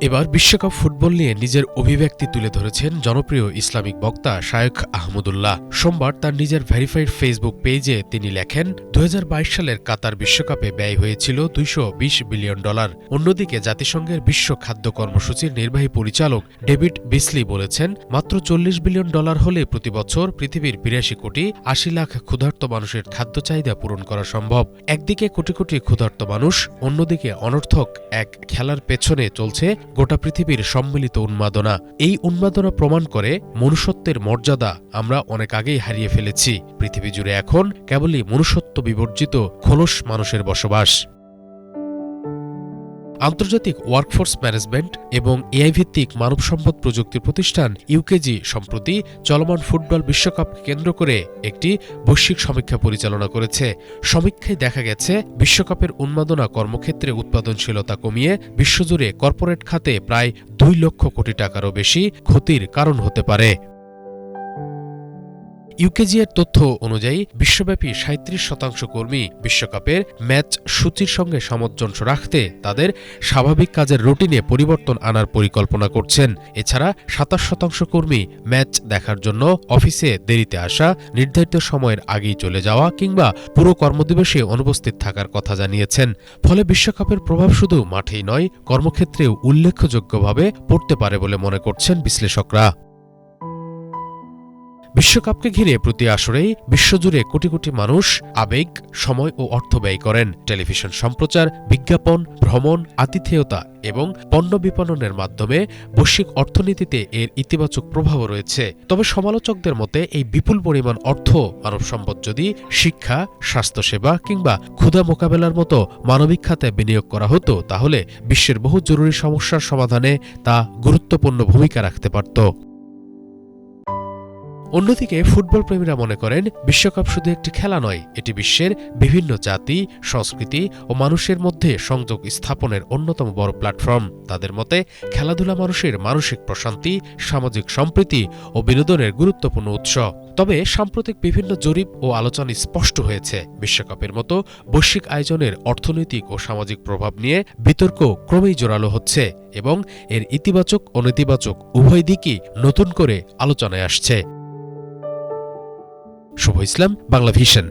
এবার বিশ্বকাপ ফুটবল নিয়ে নিজের অভিব্যক্তি তুলে ধরেছেন জনপ্রিয় ইসলামিক বক্তা শায়খ আহমদুল্লাহ। সোমবার তার নিজের ভেরিফাইড ফেসবুক পেজে তিনি লেখেন, ২০২২ সালের কাতার বিশ্বকাপে ব্যয় হয়েছিল $২২০ বিলিয়ন। অন্যদিকে জাতিসংঘের বিশ্ব খাদ্য কর্মসূচির নির্বাহী পরিচালক ডেভিড বিসলি বলেছেন, মাত্র $৪০ বিলিয়ন হলে প্রতি বছর পৃথিবীর ৮২ কোটি ৮০ লাখ ক্ষুধার্ত মানুষের খাদ্য চাহিদা পূরণ করা সম্ভব। একদিকে কোটি কোটি ক্ষুধার্ত মানুষ, অন্যদিকে অনর্থক এক খেলার পেছনে চলছে গোটা পৃথিবীর সম্মিলিত উন্মাদনা। এই উন্মাদনা প্রমাণ করে মনুষ্যত্বের মর্যাদা আমরা অনেক আগেই হারিয়ে ফেলেছি। পৃথিবী জুড়ে এখন কেবলই মনুষ্যত্ব বিবর্জিত খোলস মানুষের বসবাস। আন্তর্জাতিক ওয়ার্কফোর্স ম্যানেজমেন্ট এবং এআই ভিত্তিক মানব সম্পদ প্রযুক্তি প্রতিষ্ঠান ইউকেজি সম্প্রতি চলমান ফুটবল বিশ্বকাপকে কেন্দ্র করে একটি বৈশ্বিক সমীক্ষা পরিচালনা করেছে। সমীক্ষায় দেখা গেছে, বিশ্বকাপের উন্মাদনা কর্মক্ষেত্রে উৎপাদনশীলতা কমিয়ে বিশ্বজুড়ে কর্পোরেট খাতে প্রায় ২ লক্ষ কোটি টাকারও বেশি ক্ষতির কারণ হতে পারে। ইউকেজির তথ্য অনুযায়ী বিশ্বব্যাপী ৩৭% কর্মী বিশ্বকাপের ম্যাচ সূচির সঙ্গে সামঞ্জস্য রাখতে তাদের স্বাভাবিক কাজের রুটিনে পরিবর্তন আনার পরিকল্পনা করছেন। এছাড়া ২৭% কর্মী ম্যাচ দেখার জন্য অফিসে দেরিতে আসা, নির্ধারিত সময়ের আগেই চলে যাওয়া কিংবা পুরো কর্মদিবসে অনুপস্থিত থাকার কথা জানিয়েছেন। ফলে বিশ্বকাপের প্রভাব শুধু মাঠেই নয়, কর্মক্ষেত্রেও উল্লেখযোগ্যভাবে পড়তে পারে বলে মনে করছেন বিশ্লেষকরা। বিশ্বকাপকে ঘিরে প্রতি আসরেই বিশ্বজুড়ে কোটি কোটি মানুষ আবেগ, সময় ও অর্থ ব্যয় করেন। টেলিভিশন সম্প্রচার, বিজ্ঞাপন, ভ্রমণ, আতিথেয়তা এবং পণ্য বিপণনের মাধ্যমে বৈশ্বিক অর্থনীতিতে এর ইতিবাচক প্রভাবও রয়েছে। তবে সমালোচকদের মতে এই বিপুল পরিমাণ অর্থ মানব সম্পদ যদি শিক্ষা, স্বাস্থ্যসেবা কিংবা ক্ষুধা মোকাবেলার মতো মানবিক খাতে বিনিয়োগ করা হতো, তাহলে বিশ্বের বহু জরুরি সমস্যার সমাধানে তা গুরুত্বপূর্ণ ভূমিকা রাখতে পারত। অন্যদিকে ফুটবল প্রেমীরা মনে করেন, বিশ্বকাপ শুধু একটি খেলা নয়, এটি বিশ্বের বিভিন্ন জাতি, সংস্কৃতি ও মানুষের মধ্যে সংযোগ স্থাপনের অন্যতম বড় প্ল্যাটফর্ম। তাদের মতে খেলাধুলা মানুষের মানসিক প্রশান্তি, সামাজিক সম্প্রীতি ও বিনোদনের গুরুত্বপূর্ণ উৎস। তবে সাম্প্রতিক বিভিন্ন জরিপ ও আলোচনায় স্পষ্ট হয়েছে, বিশ্বকাপের মতো বৈশ্বিক আয়োজনের অর্থনৈতিক ও সামাজিক প্রভাব নিয়ে বিতর্ক ক্রমেই জোরালো হচ্ছে এবং এর ইতিবাচক ও নেতিবাচক উভয় দিকই নতুন করে আলোচনায় আসছে। শুভ ইসলাম, বাংলা ভিশন।